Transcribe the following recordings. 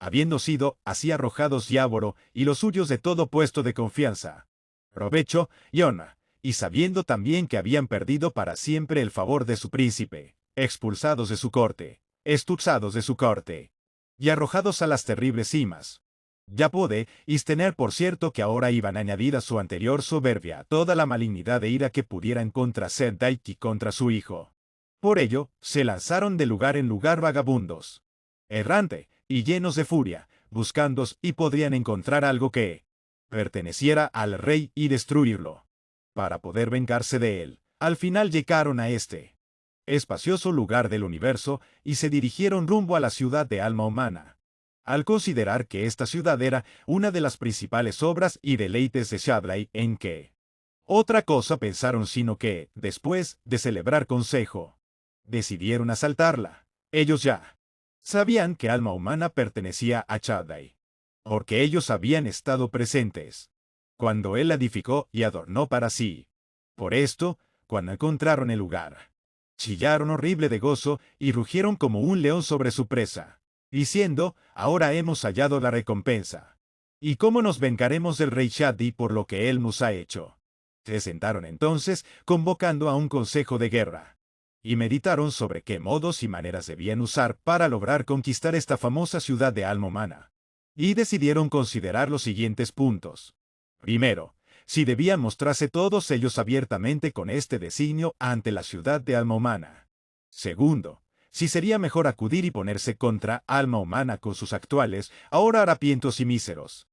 habiendo sido así arrojados Diávolo y los suyos de todo puesto de confianza, provecho y honra, y sabiendo también que habían perdido para siempre el favor de su príncipe, expulsados de su corte, expulsados de su corte, y arrojados a las terribles cimas. Ya podéis tener por cierto que ahora iban a añadir a su anterior soberbia toda la malignidad e ira que pudieran contra Seth y contra su hijo. Por ello, se lanzaron de lugar en lugar vagabundos, errante, y llenos de furia, buscando y podrían encontrar algo que perteneciera al rey y destruirlo, para poder vengarse de él. Al final llegaron a este espacioso lugar del universo y se dirigieron rumbo a la ciudad de alma humana. Al considerar que esta ciudad era una de las principales obras y deleites de Shaddai, en que otra cosa pensaron sino que, después de celebrar consejo, decidieron asaltarla. Ellos ya sabían que alma humana pertenecía a Shaddai, porque ellos habían estado presentes cuando él la edificó y adornó para sí. Por esto, cuando encontraron el lugar, chillaron horrible de gozo y rugieron como un león sobre su presa, diciendo, ahora hemos hallado la recompensa. ¿Y cómo nos vengaremos del rey Shaddai por lo que él nos ha hecho? Se sentaron entonces, convocando a un consejo de guerra, y meditaron sobre qué modos y maneras debían usar para lograr conquistar esta famosa ciudad de alma humana. Y decidieron considerar los siguientes puntos. Primero, si debían mostrarse todos ellos abiertamente con este designio ante la ciudad de alma humana. Segundo, si sería mejor acudir y ponerse contra alma humana con sus actuales, ahora harapientos y míseros.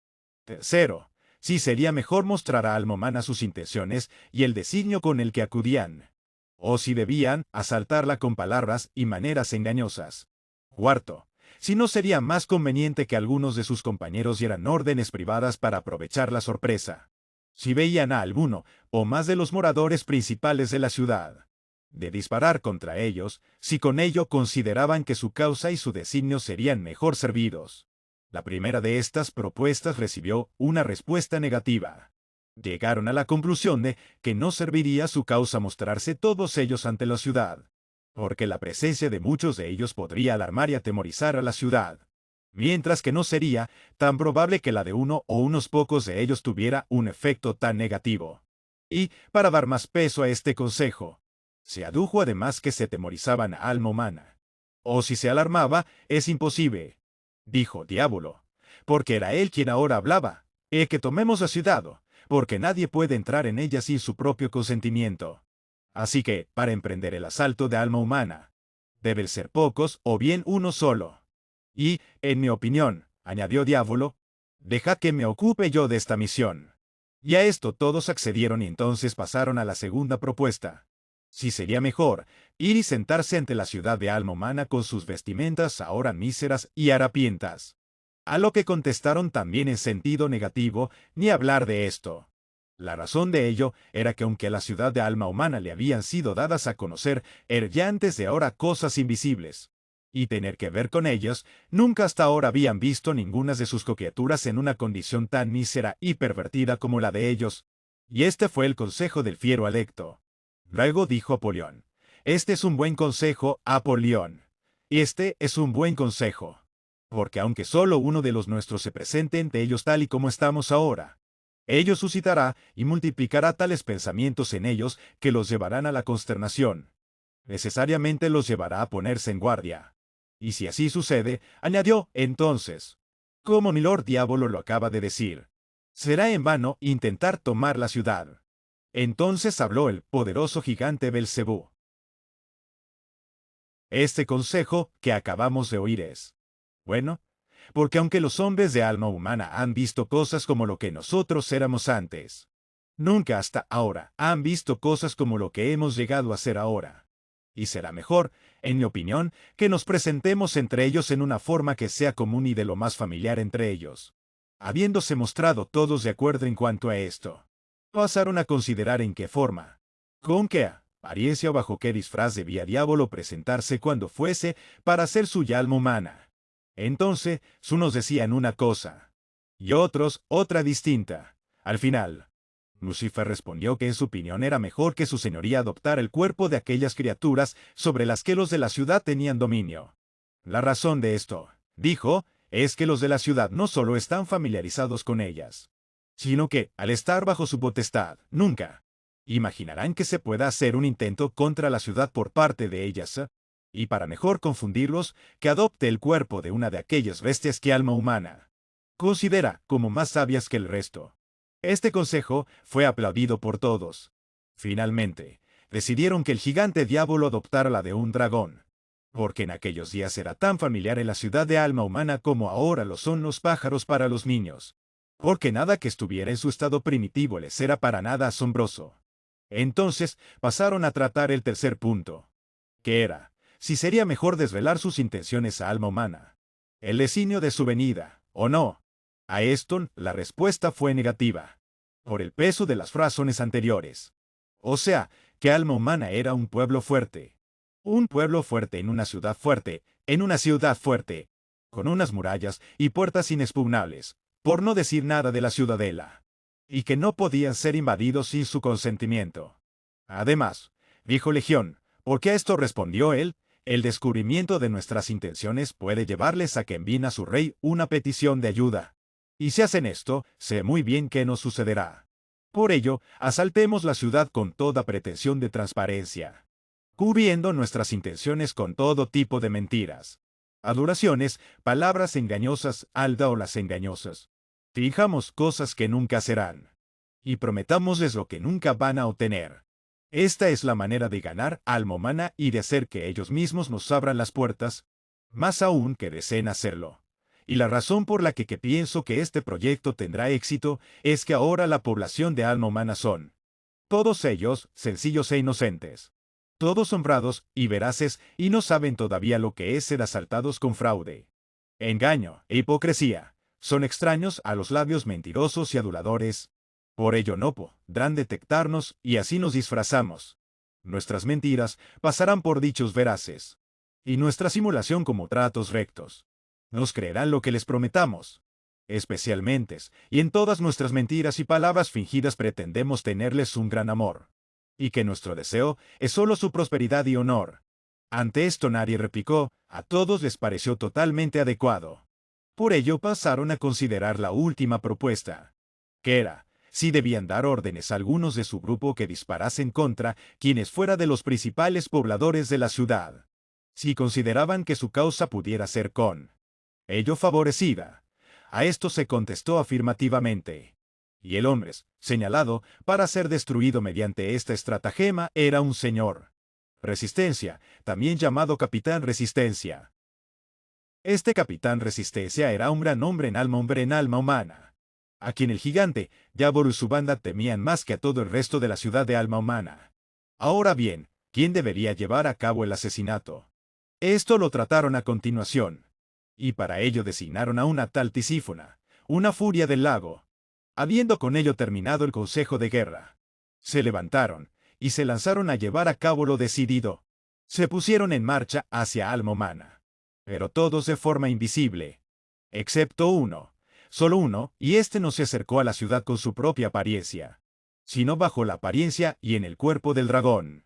Tercero, si sería mejor mostrar a alma humana sus intenciones y el designio con el que acudían, o si debían asaltarla con palabras y maneras engañosas. Cuarto, si no sería más conveniente que algunos de sus compañeros dieran órdenes privadas para aprovechar la sorpresa. Si veían a alguno, o más de los moradores principales de la ciudad, de disparar contra ellos, si con ello consideraban que su causa y su designio serían mejor servidos. La primera de estas propuestas recibió una respuesta negativa. Llegaron a la conclusión de que no serviría su causa mostrarse todos ellos ante la ciudad, porque la presencia de muchos de ellos podría alarmar y atemorizar a la ciudad, mientras que no sería tan probable que la de uno o unos pocos de ellos tuviera un efecto tan negativo. Y, para dar más peso a este consejo, se adujo además que se atemorizaban a alma humana. O si se alarmaba, es imposible, dijo Diávolo, porque era él quien ahora hablaba, que tomemos la ciudad, porque nadie puede entrar en ella sin su propio consentimiento. Así que, para emprender el asalto de alma humana, deben ser pocos o bien uno solo. Y, en mi opinión, añadió Diávolo, dejad que me ocupe yo de esta misión. Y a esto todos accedieron y entonces pasaron a la segunda propuesta. Si sería mejor ir y sentarse ante la ciudad de alma humana con sus vestimentas ahora míseras y harapientas. A lo que contestaron también en sentido negativo, ni hablar de esto. La razón de ello era que aunque a la ciudad de alma humana le habían sido dadas a conocer ya antes de ahora cosas invisibles, y tener que ver con ellas, nunca hasta ahora habían visto ninguna de sus criaturas en una condición tan mísera y pervertida como la de ellos. Y este fue el consejo del fiero Alecto. Luego dijo Apolión: este es un buen consejo, Apolión. Este es un buen consejo. Porque aunque solo uno de los nuestros se presente ante ellos tal y como estamos ahora, ello suscitará y multiplicará tales pensamientos en ellos que los llevarán a la consternación. Necesariamente los llevará a ponerse en guardia. Y si así sucede, añadió, entonces, como mi Lord Diávolo lo acaba de decir, será en vano intentar tomar la ciudad. Entonces habló el poderoso gigante Belcebú. Este consejo que acabamos de oír es bueno, porque aunque los hombres de alma humana han visto cosas como lo que nosotros éramos antes, nunca hasta ahora han visto cosas como lo que hemos llegado a ser ahora. Y será mejor, en mi opinión, que nos presentemos entre ellos en una forma que sea común y de lo más familiar entre ellos. Habiéndose mostrado todos de acuerdo en cuanto a esto, pasaron a considerar en qué forma, con qué apariencia o bajo qué disfraz debía Diávolo presentarse cuando fuese para hacer suya alma humana. Entonces, unos decían una cosa, y otros otra distinta. Al final, Lucifer respondió que en su opinión era mejor que su señoría adoptara el cuerpo de aquellas criaturas sobre las que los de la ciudad tenían dominio. La razón de esto, dijo, es que los de la ciudad no solo están familiarizados con ellas, sino que, al estar bajo su potestad, nunca imaginarán que se pueda hacer un intento contra la ciudad por parte de ellas, y para mejor confundirlos, que adopte el cuerpo de una de aquellas bestias que alma humana considera como más sabias que el resto. Este consejo fue aplaudido por todos. Finalmente, decidieron que el gigante diablo adoptara la de un dragón, porque en aquellos días era tan familiar en la ciudad de alma humana como ahora lo son los pájaros para los niños, porque nada que estuviera en su estado primitivo les era para nada asombroso. Entonces pasaron a tratar el tercer punto, que era, si sería mejor desvelar sus intenciones a alma humana, el designio de su venida, o no. A esto, la respuesta fue negativa, por el peso de las razones anteriores. O sea, que alma humana era un pueblo fuerte. Un pueblo fuerte en una ciudad fuerte, con unas murallas y puertas inexpugnables, por no decir nada de la ciudadela, y que no podían ser invadidos sin su consentimiento. Además, dijo Legión, porque a esto respondió él, el descubrimiento de nuestras intenciones puede llevarles a que envíen a su rey una petición de ayuda. Y si hacen esto, sé muy bien qué nos sucederá. Por ello, asaltemos la ciudad con toda pretensión de transparencia, cubriendo nuestras intenciones con todo tipo de mentiras, adulaciones, palabras engañosas, o las engañosas. Fijamos cosas que nunca serán, y prometámosles lo que nunca van a obtener. Esta es la manera de ganar alma humana y de hacer que ellos mismos nos abran las puertas, más aún que deseen hacerlo. Y la razón por la que pienso que este proyecto tendrá éxito es que ahora la población de alma humana son, todos ellos, sencillos e inocentes. Todos honrados y veraces y no saben todavía lo que es ser asaltados con fraude, engaño e hipocresía. Son extraños a los labios mentirosos y aduladores. Por ello no podrán detectarnos y así nos disfrazamos. Nuestras mentiras pasarán por dichos veraces, y nuestra simulación como tratos rectos. Nos creerán lo que les prometamos. Especialmente, y en todas nuestras mentiras y palabras fingidas pretendemos tenerles un gran amor, y que nuestro deseo es solo su prosperidad y honor. Ante esto nadie replicó, a todos les pareció totalmente adecuado. Por ello pasaron a considerar la última propuesta, que era, si debían dar órdenes a algunos de su grupo que disparasen contra quienes fuera de los principales pobladores de la ciudad, si consideraban que su causa pudiera ser con ello favorecida. A esto se contestó afirmativamente. Y el hombre, señalado para ser destruido mediante esta estratagema, era un señor Resistencia, también llamado Capitán Resistencia. Este Capitán Resistencia era un gran hombre en alma humana, a quien el gigante, Diablo y su banda temían más que a todo el resto de la ciudad de alma humana. Ahora bien, ¿quién debería llevar a cabo el asesinato? Esto lo trataron a continuación, y para ello designaron a una tal Tisífona, una furia del lago. Habiendo con ello terminado el consejo de guerra, se levantaron, y se lanzaron a llevar a cabo lo decidido. Se pusieron en marcha hacia alma humana, pero todos de forma invisible, excepto uno, solo uno, y este no se acercó a la ciudad con su propia apariencia, sino bajo la apariencia y en el cuerpo del dragón.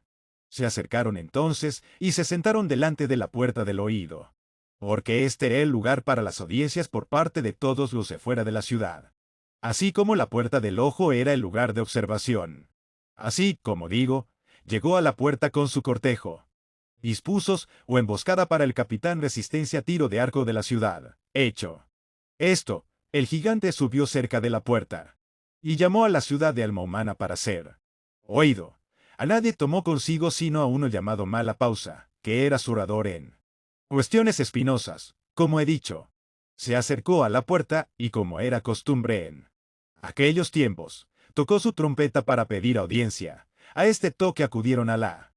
Se acercaron entonces y se sentaron delante de la puerta del oído, porque este era el lugar para las audiencias por parte de todos los de fuera de la ciudad, así como la puerta del ojo era el lugar de observación. Así, como digo, llegó a la puerta con su cortejo, dispusos o emboscada para el capitán Resistencia tiro de arco de la ciudad. Hecho esto, el gigante subió cerca de la puerta, y llamó a la ciudad de alma humana para ser oído. A nadie tomó consigo sino a uno llamado Mala Pausa, que era su orador en cuestiones espinosas, como he dicho. Se acercó a la puerta y, como era costumbre en aquellos tiempos, tocó su trompeta para pedir audiencia. A este toque acudieron a la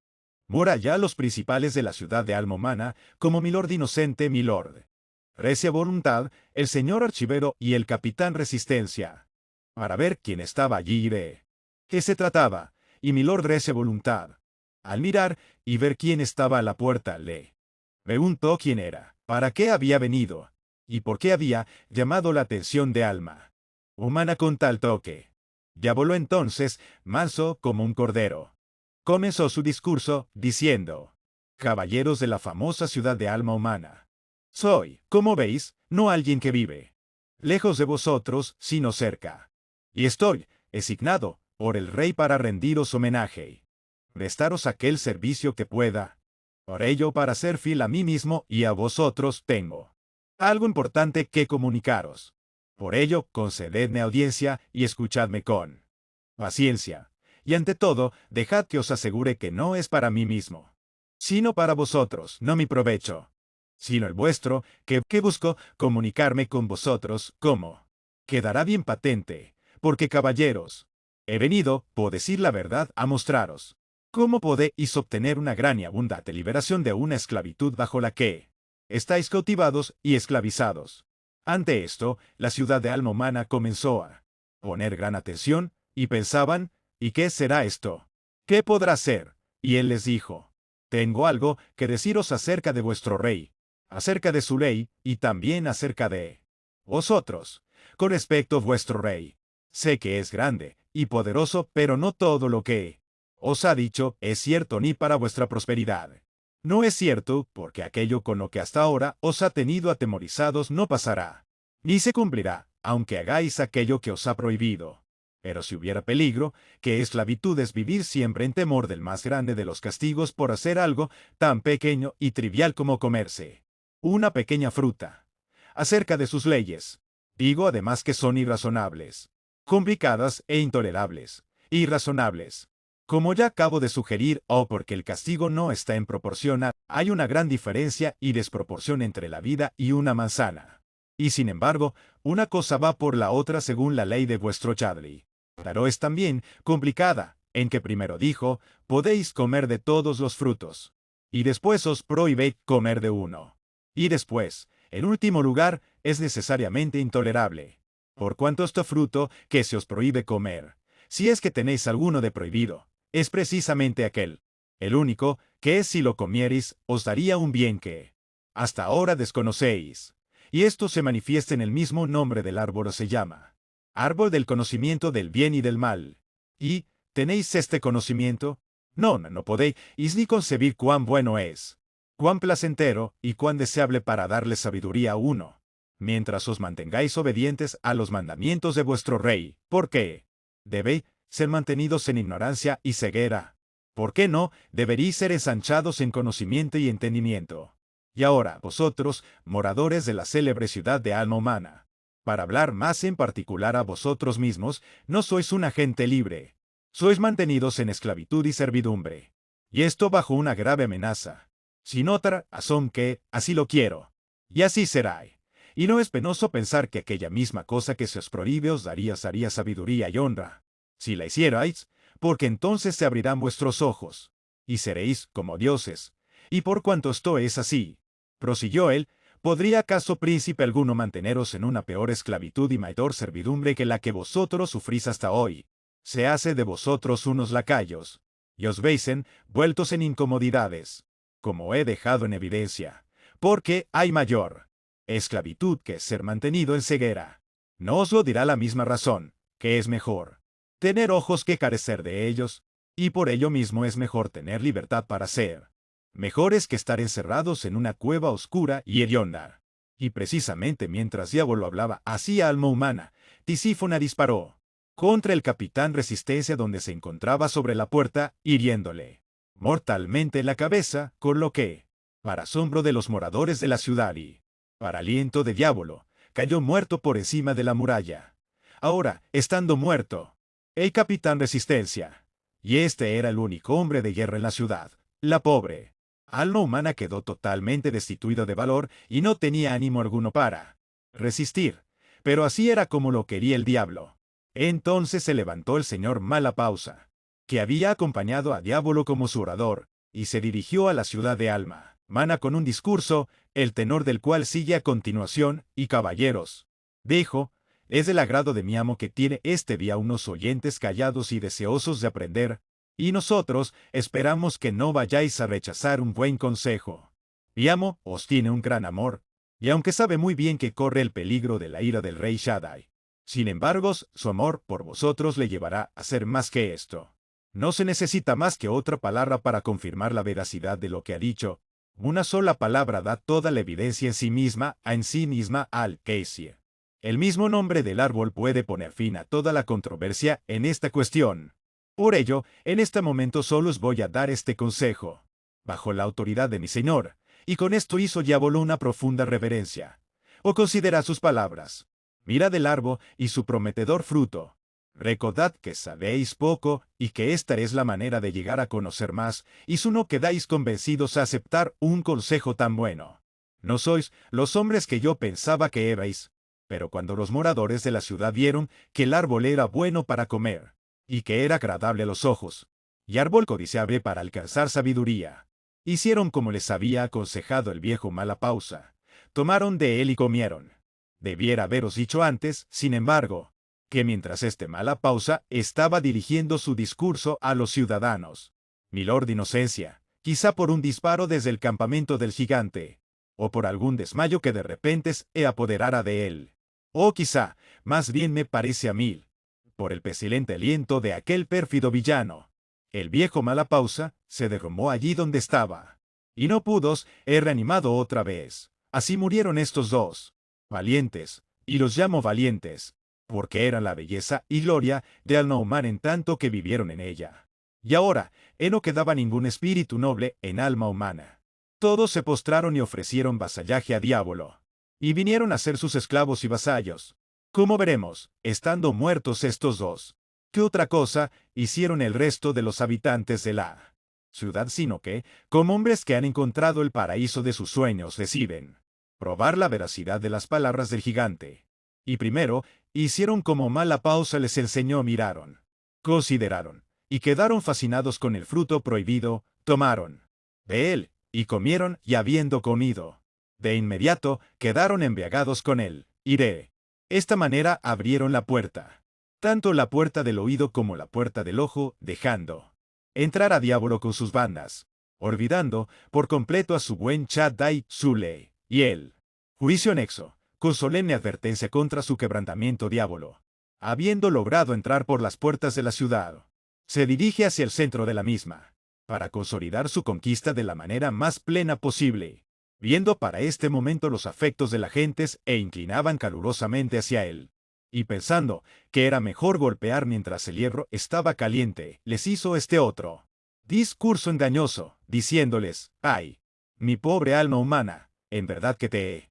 muralla los principales de la ciudad de alma humana, como Milord Inocente, Milord Recia Voluntad, el señor Archivero y el capitán Resistencia, para ver quién estaba allí y de qué se trataba, y Milord Recia Voluntad, al mirar y ver quién estaba a la puerta, le preguntó quién era, para qué había venido, y por qué había llamado la atención de alma humana con tal toque. Ya voló entonces, manso como un cordero. Comenzó su discurso, diciendo: Caballeros de la famosa ciudad de alma humana, Soy, como veis, no alguien que vive lejos de vosotros, sino cerca. Y estoy, designado, por el rey para rendiros homenaje. Prestaros aquel servicio que pueda. Por ello, para ser fiel a mí mismo y a vosotros, tengo algo importante que comunicaros. Por ello, concededme audiencia y escuchadme con paciencia. Y ante todo, dejad que os asegure que no es para mí mismo, sino para vosotros, no mi provecho, sino el vuestro, que busco comunicarme con vosotros, como quedará bien patente, porque caballeros, he venido, por decir la verdad, a mostraros cómo podéis obtener una gran y abundante liberación de una esclavitud bajo la que estáis cautivados y esclavizados. Ante esto, la ciudad de alma humana comenzó a poner gran atención, y pensaban, ¿y qué será esto? ¿Qué podrá ser? Y él les dijo, tengo algo que deciros acerca de vuestro rey, acerca de su ley, y también acerca de vosotros, con respecto a vuestro rey. Sé que es grande y poderoso, pero no todo lo que os ha dicho es cierto ni para vuestra prosperidad. No es cierto, porque aquello con lo que hasta ahora os ha tenido atemorizados no pasará, ni se cumplirá, aunque hagáis aquello que os ha prohibido. Pero si hubiera peligro, que esclavitud es vivir siempre en temor del más grande de los castigos por hacer algo tan pequeño y trivial como comerse una pequeña fruta. Acerca de sus leyes, digo además que son irrazonables, complicadas e intolerables. Irrazonables. Como ya acabo de sugerir, o porque el castigo no está en proporción a, hay una gran diferencia y desproporción entre la vida y una manzana. Y sin embargo, una cosa va por la otra según la ley de vuestro Chadley. Pero es también complicada, en que primero dijo, podéis comer de todos los frutos. Y después os prohíbe comer de uno. Y después, en último lugar, es necesariamente intolerable. Por cuanto este fruto que se os prohíbe comer, si es que tenéis alguno de prohibido, es precisamente aquel, el único, que es si lo comiereis, os daría un bien que hasta ahora desconocéis. Y esto se manifiesta en el mismo nombre del árbol, se llama árbol del conocimiento del bien y del mal. Y, ¿tenéis este conocimiento? No podéis ni concebir cuán bueno es, cuán placentero y cuán deseable para darle sabiduría a uno, mientras os mantengáis obedientes a los mandamientos de vuestro rey, porque debéis ser mantenidos en ignorancia y ceguera. ¿Por qué no? Deberéis ser ensanchados en conocimiento y entendimiento. Y ahora, vosotros, moradores de la célebre ciudad de alma humana, para hablar más en particular a vosotros mismos, no sois una gente libre. Sois mantenidos en esclavitud y servidumbre. Y esto bajo una grave amenaza. Sin otra razón que, así lo quiero. Y así será. Y no es penoso pensar que aquella misma cosa que se os prohíbe os daría sabiduría y honra, si la hicierais, porque entonces se abrirán vuestros ojos, y seréis como dioses. Y por cuanto esto es así, prosiguió él, ¿podría acaso príncipe alguno manteneros en una peor esclavitud y mayor servidumbre que la que vosotros sufrís hasta hoy? Se hace de vosotros unos lacayos, y os veisen vueltos en incomodidades, como he dejado en evidencia, porque hay mayor esclavitud que ser mantenido en ceguera. No os lo dirá la misma razón, que es mejor tener ojos que carecer de ellos, y por ello mismo es mejor tener libertad para ser mejores que estar encerrados en una cueva oscura y hedionda. Y precisamente mientras Diablo hablaba así a alma humana, Tisífona disparó contra el capitán Resistencia donde se encontraba sobre la puerta, hiriéndole mortalmente la cabeza, con lo que, para asombro de los moradores de la ciudad y para aliento de Diablo, cayó muerto por encima de la muralla. Ahora, estando muerto, el capitán Resistencia, y este era el único hombre de guerra en la ciudad, la pobre alma humana quedó totalmente destituida de valor y no tenía ánimo alguno para resistir, pero así era como lo quería el diablo. Entonces se levantó el señor Malapausa, que había acompañado a Diablo como su orador, y se dirigió a la ciudad de Alma Mana con un discurso, el tenor del cual sigue a continuación, y caballeros, dijo, es del agrado de mi amo que tiene este día unos oyentes callados y deseosos de aprender, y nosotros esperamos que no vayáis a rechazar un buen consejo. Mi amo os tiene un gran amor, y aunque sabe muy bien que corre el peligro de la ira del rey Shaddai, sin embargo, su amor por vosotros le llevará a hacer más que esto. No se necesita más que otra palabra para confirmar la veracidad de lo que ha dicho, Una sola palabra da toda la evidencia en sí misma al Casey. El mismo nombre del árbol puede poner fin a toda la controversia en esta cuestión. Por ello, en este momento solo os voy a dar este consejo, bajo la autoridad de mi Señor, y con esto hizo Diablo una profunda reverencia. O considera sus palabras. Mirad el árbol y su prometedor fruto. Recordad que sabéis poco y que esta es la manera de llegar a conocer más, y si no quedáis convencidos a aceptar un consejo tan bueno. No sois los hombres que yo pensaba que erais. Pero cuando los moradores de la ciudad vieron que el árbol era bueno para comer, y que era agradable a los ojos, y árbol codiciable para alcanzar sabiduría, hicieron como les había aconsejado el viejo Malapausa. Tomaron de él y comieron. Debiera haberos dicho antes, sin embargo, que mientras este Malapausa estaba dirigiendo su discurso a los ciudadanos, Milord Inocencia, quizá por un disparo desde el campamento del gigante, o por algún desmayo que de repente se apoderara de él, o quizá, más bien me parece a mí, por el pestilente aliento de aquel pérfido villano, el viejo Malapausa se derrumbó allí donde estaba, y no pudo ser reanimado otra vez. Así murieron estos dos valientes, y los llamo valientes, porque eran la belleza y gloria de alma humana en tanto que vivieron en ella. Y ahora, no quedaba ningún espíritu noble en alma humana. Todos se postraron y ofrecieron vasallaje a Diablo. Y vinieron a ser sus esclavos y vasallos. Como veremos, estando muertos estos dos, ¿qué otra cosa hicieron el resto de los habitantes de la ciudad sino que, como hombres que han encontrado el paraíso de sus sueños, deciden probar la veracidad de las palabras del gigante? Y primero, hicieron como Malapausa les enseñó, miraron, consideraron, y quedaron fascinados con el fruto prohibido, tomaron de él, y comieron, y habiendo comido, de inmediato quedaron embriagados con él, y de esta manera abrieron la puerta, tanto la puerta del oído como la puerta del ojo, dejando entrar a Diablo con sus bandas, olvidando por completo a su buen Shaddai Zule, y el juicio nexo, con solemne advertencia contra su quebrantamiento. Diablo, habiendo logrado entrar por las puertas de la ciudad, se dirige hacia el centro de la misma, para consolidar su conquista de la manera más plena posible, viendo para este momento los afectos de la gentes inclinaban calurosamente hacia él, y pensando que era mejor golpear mientras el hierro estaba caliente, les hizo este otro discurso engañoso, diciéndoles: «Ay, mi pobre alma humana, en verdad que te he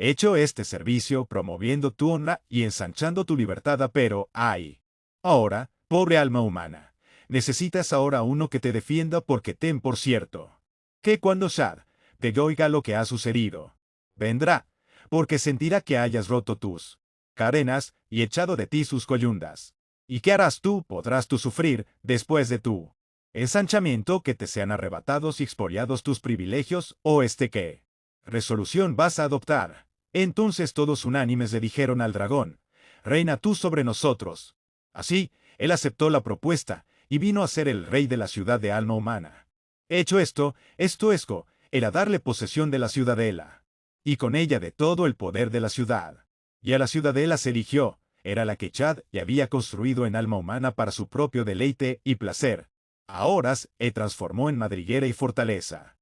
hecho este servicio promoviendo tu honra y ensanchando tu libertad, pero, ay, ahora, pobre alma humana, necesitas ahora uno que te defienda, porque ten por cierto que cuando Shad te oiga lo que ha sucedido, vendrá, porque sentirá que hayas roto tus cadenas y echado de ti sus coyundas. ¿Y qué harás tú? Podrás tú sufrir, después de tu ensanchamiento, que te sean arrebatados y expoliados tus privilegios, o ¿qué resolución vas a adoptar?» Entonces todos unánimes le dijeron al dragón: «Reina tú sobre nosotros». Así, él aceptó la propuesta, y vino a ser el rey de la ciudad de alma humana. Hecho esto era darle posesión de la ciudadela, y con ella de todo el poder de la ciudad. Y a la ciudadela se erigió, era la que Chad ya había construido en alma humana para su propio deleite y placer. Ahora se transformó en madriguera y fortaleza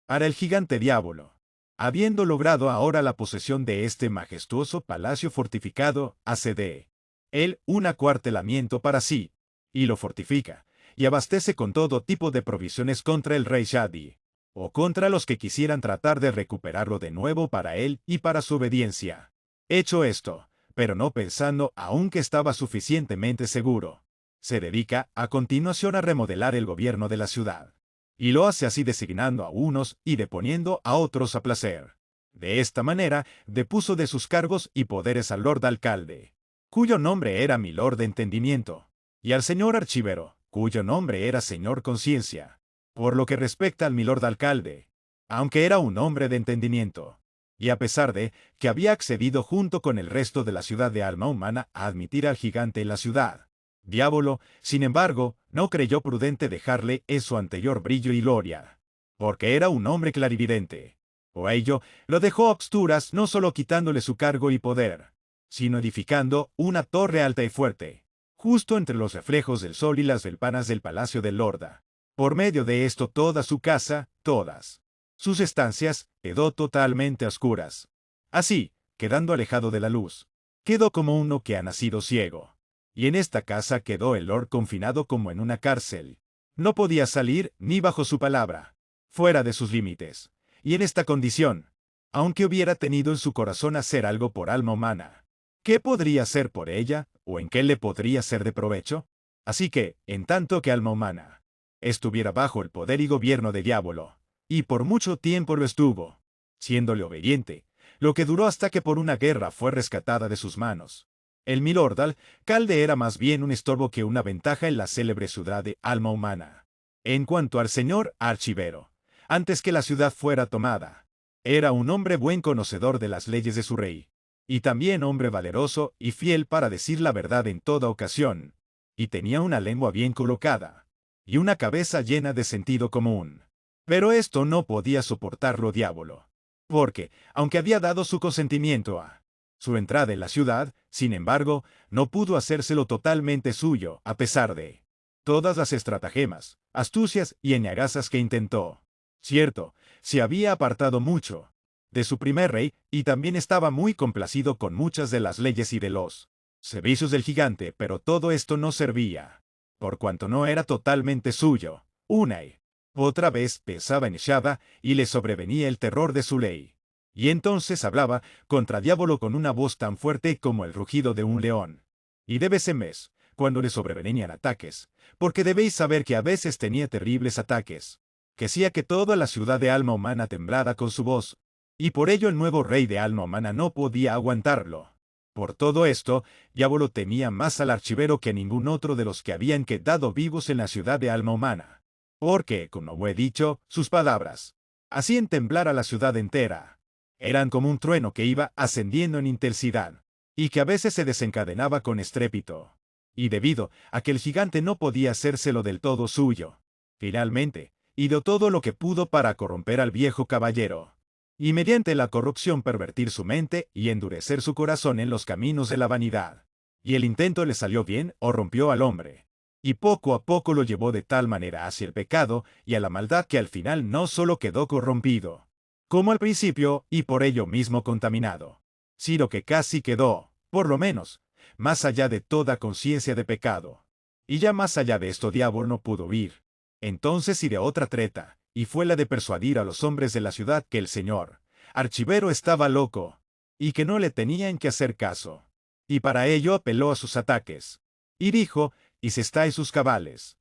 para el gigante Diablo. Habiendo logrado ahora la posesión de este majestuoso palacio fortificado, hace de él un acuartelamiento para sí, y lo fortifica, y abastece con todo tipo de provisiones contra el rey Shadi, o contra los que quisieran tratar de recuperarlo de nuevo para él y para su obediencia. Hecho esto, pero no pensando aún que estaba suficientemente seguro, se dedica a continuación a remodelar el gobierno de la ciudad. Y lo hace así, designando a unos y deponiendo a otros a placer. De esta manera, depuso de sus cargos y poderes al Lord Alcalde, cuyo nombre era Milord de Entendimiento, y al señor Archivero, cuyo nombre era Señor Conciencia. Por lo que respecta al Milord Alcalde, aunque era un hombre de entendimiento, y a pesar de que había accedido junto con el resto de la ciudad de alma humana a admitir al gigante en la ciudad, Diablo, sin embargo, no creyó prudente dejarle en su anterior brillo y gloria, porque era un hombre clarividente. Por ello, lo dejó a obscuras, no solo quitándole su cargo y poder, sino edificando una torre alta y fuerte, justo entre los reflejos del sol y las ventanas del palacio del Lorda. Por medio de esto toda su casa, todas Sus estancias quedó totalmente a oscuras. Así, quedando alejado de la luz, quedó como uno que ha nacido ciego. Y en esta casa quedó el Lord confinado como en una cárcel. No podía salir ni bajo su palabra, fuera de sus límites. Y en esta condición, aunque hubiera tenido en su corazón hacer algo por alma humana, ¿qué podría hacer por ella, o en qué le podría ser de provecho? Así que, en tanto que alma humana estuviera bajo el poder y gobierno de Diablo, y por mucho tiempo lo estuvo, siéndole obediente, lo que duró hasta que por una guerra fue rescatada de sus manos. El Milordal Calde era más bien un estorbo que una ventaja en la célebre ciudad de alma humana. En cuanto al señor Archivero, antes que la ciudad fuera tomada, era un hombre buen conocedor de las leyes de su rey, y también hombre valeroso y fiel para decir la verdad en toda ocasión, y tenía una lengua bien colocada, y una cabeza llena de sentido común. Pero esto no podía soportarlo Diablo, porque, aunque había dado su consentimiento a su entrada en la ciudad, sin embargo, no pudo hacérselo totalmente suyo, a pesar de todas las estratagemas, astucias y enagazas que intentó. Cierto, se había apartado mucho de su primer rey y también estaba muy complacido con muchas de las leyes y de los servicios del gigante, pero todo esto no servía, por cuanto no era totalmente suyo. Una y otra vez pesaba en Shaba y le sobrevenía el terror de su ley. Y entonces hablaba contra Diablo con una voz tan fuerte como el rugido de un león. Y de vez en vez, cuando le sobrevenían ataques, porque debéis saber que a veces tenía terribles ataques, que hacía que toda la ciudad de alma humana temblara con su voz, y por ello el nuevo rey de alma humana no podía aguantarlo. Por todo esto, Diablo temía más al archivero que a ningún otro de los que habían quedado vivos en la ciudad de alma humana. Porque, como he dicho, sus palabras hacían temblar a la ciudad entera. Eran como un trueno que iba ascendiendo en intensidad, y que a veces se desencadenaba con estrépito. Y debido a que el gigante no podía hacérselo del todo suyo, finalmente, ideó todo lo que pudo para corromper al viejo caballero, y mediante la corrupción pervertir su mente y endurecer su corazón en los caminos de la vanidad. Y el intento le salió bien o rompió al hombre, y poco a poco lo llevó de tal manera hacia el pecado y a la maldad que al final no solo quedó corrompido, como al principio y por ello mismo contaminado, sino que casi quedó, por lo menos, más allá de toda conciencia de pecado. Y ya más allá de esto Diablo no pudo huir. Entonces ideó otra treta, y fue la de persuadir a los hombres de la ciudad que el señor Archivero estaba loco, y que no le tenían que hacer caso. Y para ello apeló a sus ataques. Y dijo, y se está en sus cabales.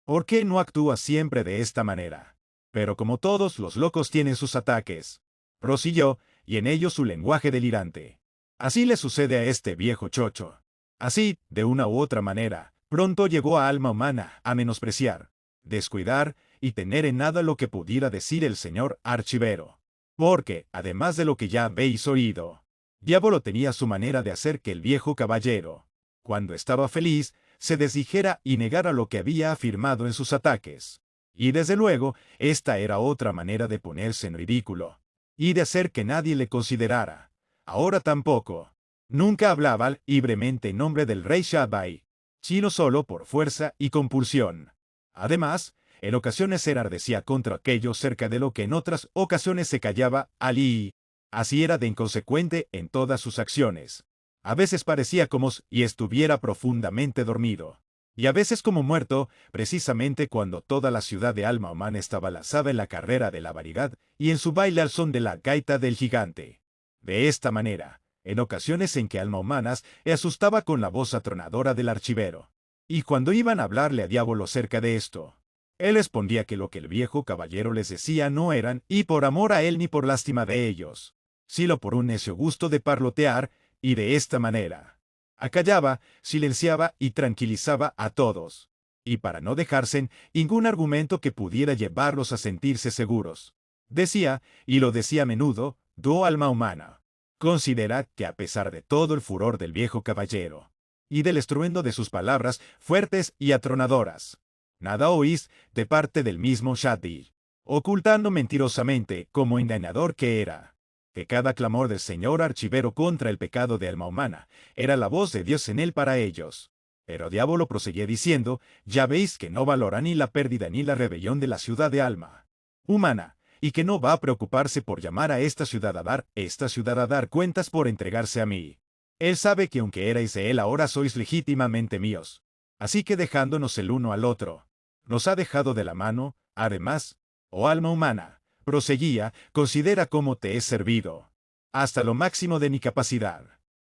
¿Por qué no actúa siempre de esta manera? Pero como todos los locos tienen sus ataques, prosiguió, y en ello su lenguaje delirante. Así le sucede a este viejo chocho. Así, de una u otra manera, pronto llegó a alma humana a menospreciar, descuidar y tener en nada lo que pudiera decir el señor Archivero. Porque, además de lo que ya habéis oído, Diablo tenía su manera de hacer que el viejo caballero, cuando estaba feliz, se desdijera y negara lo que había afirmado en sus ataques. Y desde luego, esta era otra manera de ponerse en ridículo, y de hacer que nadie le considerara. Ahora tampoco. Nunca hablaba libremente en nombre del rey Shabai, sino solo por fuerza y compulsión. Además, en ocasiones se enardecía contra aquello cerca de lo que en otras ocasiones se callaba Ali. Así era de inconsecuente en todas sus acciones. A veces parecía como si estuviera profundamente dormido, y a veces como muerto, precisamente cuando toda la ciudad de alma humana estaba lazada en la carrera de la variedad y en su baile al son de la gaita del gigante. De esta manera, en ocasiones en que alma humanas se asustaba con la voz atronadora del archivero, y cuando iban a hablarle a Diablo cerca de esto, él respondía que lo que el viejo caballero les decía no eran, y por amor a él ni por lástima de ellos, sino por un necio gusto de parlotear, y de esta manera acallaba, silenciaba y tranquilizaba a todos, y para no dejarse ningún argumento que pudiera llevarlos a sentirse seguros. Decía, y lo decía a menudo, do alma humana. Considera que a pesar de todo el furor del viejo caballero, y del estruendo de sus palabras fuertes y atronadoras, nada oís de parte del mismo Shadil, ocultando mentirosamente, como engañador que era, que cada clamor del señor archivero contra el pecado de alma humana era la voz de Dios en él para ellos. Pero Diablo proseguía diciendo, ya veis que no valora ni la pérdida ni la rebelión de la ciudad de alma humana, y que no va a preocuparse por llamar a esta ciudad a dar cuentas por entregarse a mí. Él sabe que aunque erais de él ahora sois legítimamente míos. Así que dejándonos el uno al otro, nos ha dejado de la mano, además, oh alma humana, proseguía, considera cómo te he servido. Hasta lo máximo de mi capacidad.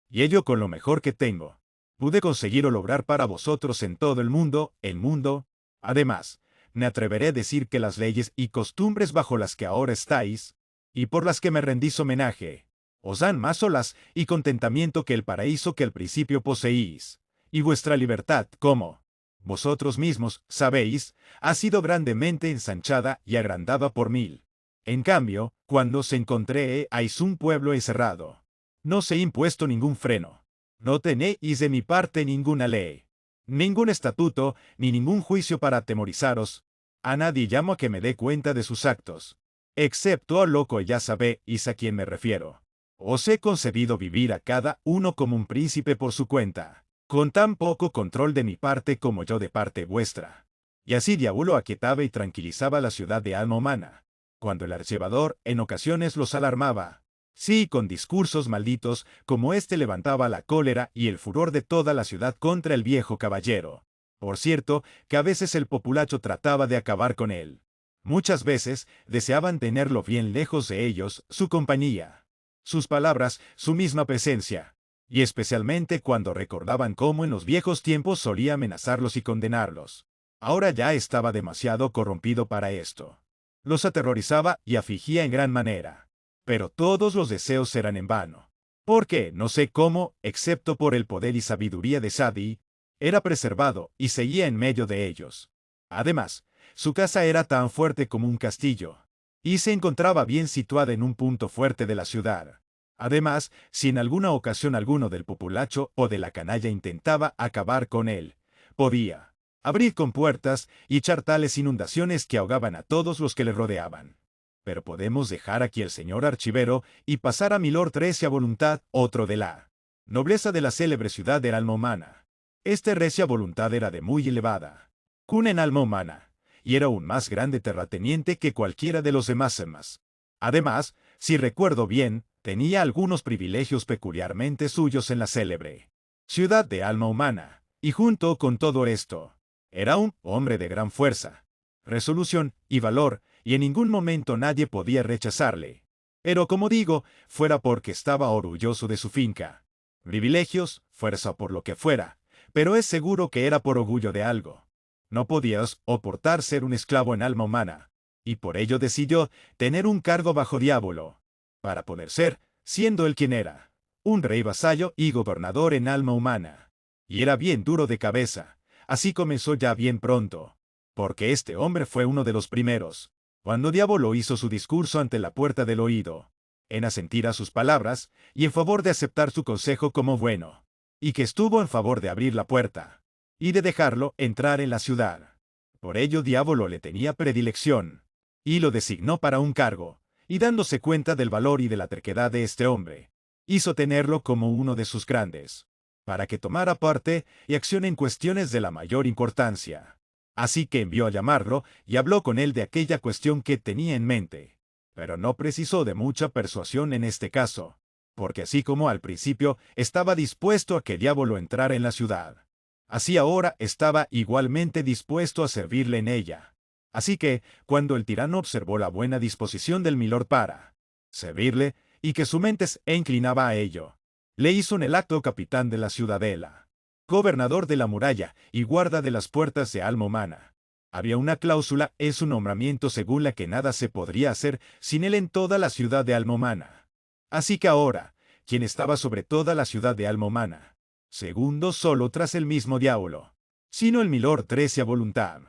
Y ello con lo mejor que tengo. Pude conseguir o lograr para vosotros en todo el mundo, además, me atreveré a decir que las leyes y costumbres bajo las que ahora estáis, y por las que me rendís homenaje, os dan más solas y contentamiento que el paraíso que al principio poseís, y vuestra libertad, como vosotros mismos sabéis, ha sido grandemente ensanchada y agrandada por mil. En cambio, cuando os encontré, ais un pueblo encerrado. No se ha impuesto ningún freno. No tenéis de mi parte ninguna ley, ningún estatuto, ni ningún juicio para atemorizaros. A nadie llamo a que me dé cuenta de sus actos, excepto al loco ya sabéis a quién me refiero. Os he concebido vivir a cada uno como un príncipe por su cuenta, con tan poco control de mi parte como yo de parte vuestra. Y así Diabulo aquietaba y tranquilizaba la ciudad de alma humana, cuando el archivador en ocasiones los alarmaba. Sí, con discursos malditos, como éste levantaba la cólera y el furor de toda la ciudad contra el viejo caballero. Por cierto, que a veces el populacho trataba de acabar con él. Muchas veces deseaban tenerlo bien lejos de ellos, su compañía, sus palabras, su misma presencia. Y especialmente cuando recordaban cómo en los viejos tiempos solía amenazarlos y condenarlos. Ahora ya estaba demasiado corrompido para esto. Los aterrorizaba y afligía en gran manera. Pero todos los deseos eran en vano. Porque, no sé cómo, excepto por el poder y sabiduría de Sadi, era preservado y seguía en medio de ellos. Además, su casa era tan fuerte como un castillo, y se encontraba bien situada en un punto fuerte de la ciudad. Además, si en alguna ocasión alguno del populacho o de la canalla intentaba acabar con él, podía abrir compuertas y echar tales inundaciones que ahogaban a todos los que le rodeaban. Pero podemos dejar aquí el señor archivero y pasar a Milord Recia Voluntad, otro de la nobleza de la célebre ciudad del alma humana. Este Recia Voluntad era de muy elevada cuna en alma humana, y era un más grande terrateniente que cualquiera de los demás. Además, si recuerdo bien, tenía algunos privilegios peculiarmente suyos en la célebre ciudad de alma humana, y junto con todo esto, era un hombre de gran fuerza, resolución y valor, y en ningún momento nadie podía rechazarle. Pero como digo, fuera porque estaba orgulloso de su finca. Privilegios, fuerza por lo que fuera, pero es seguro que era por orgullo de algo. No podías soportar ser un esclavo en alma humana, y por ello decidió tener un cargo bajo Diablo, para poder ser, siendo él quien era, un rey vasallo y gobernador en alma humana. Y era bien duro de cabeza, así comenzó ya bien pronto, porque este hombre fue uno de los primeros, cuando Diablo hizo su discurso ante la puerta del oído, en asentir a sus palabras, y en favor de aceptar su consejo como bueno, y que estuvo en favor de abrir la puerta, y de dejarlo entrar en la ciudad. Por ello Diablo le tenía predilección, y lo designó para un cargo, y dándose cuenta del valor y de la terquedad de este hombre, hizo tenerlo como uno de sus grandes, para que tomara parte y acción en cuestiones de la mayor importancia. Así que envió a llamarlo y habló con él de aquella cuestión que tenía en mente. Pero no precisó de mucha persuasión en este caso, porque así como al principio estaba dispuesto a que Diablo entrara en la ciudad, así ahora estaba igualmente dispuesto a servirle en ella. Así que, cuando el tirano observó la buena disposición del milord para servirle, y que su mente se inclinaba a ello, le hizo en el acto capitán de la ciudadela, gobernador de la muralla y guarda de las puertas de alma humana. Había una cláusula en su nombramiento según la que nada se podría hacer sin él en toda la ciudad de alma humana. Así que ahora, quien estaba sobre toda la ciudad de alma humana, segundo solo tras el mismo Diablo, sino el milord Recia Voluntad.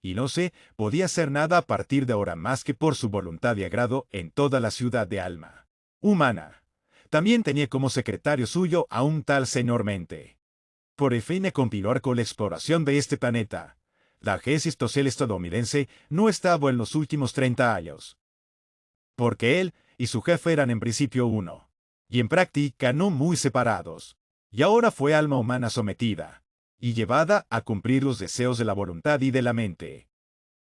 Y no se podía hacer nada a partir de ahora más que por su voluntad y agrado en toda la ciudad de alma humana. También tenía como secretario suyo a un tal señor Mente. Por el fin de continuar con la exploración de este planeta, la agencia espacial estadounidense no estaba en los últimos 30 años. Porque él y su jefe eran en principio uno, y en práctica no muy separados. Y ahora fue alma humana sometida y llevada a cumplir los deseos de la voluntad y de la mente.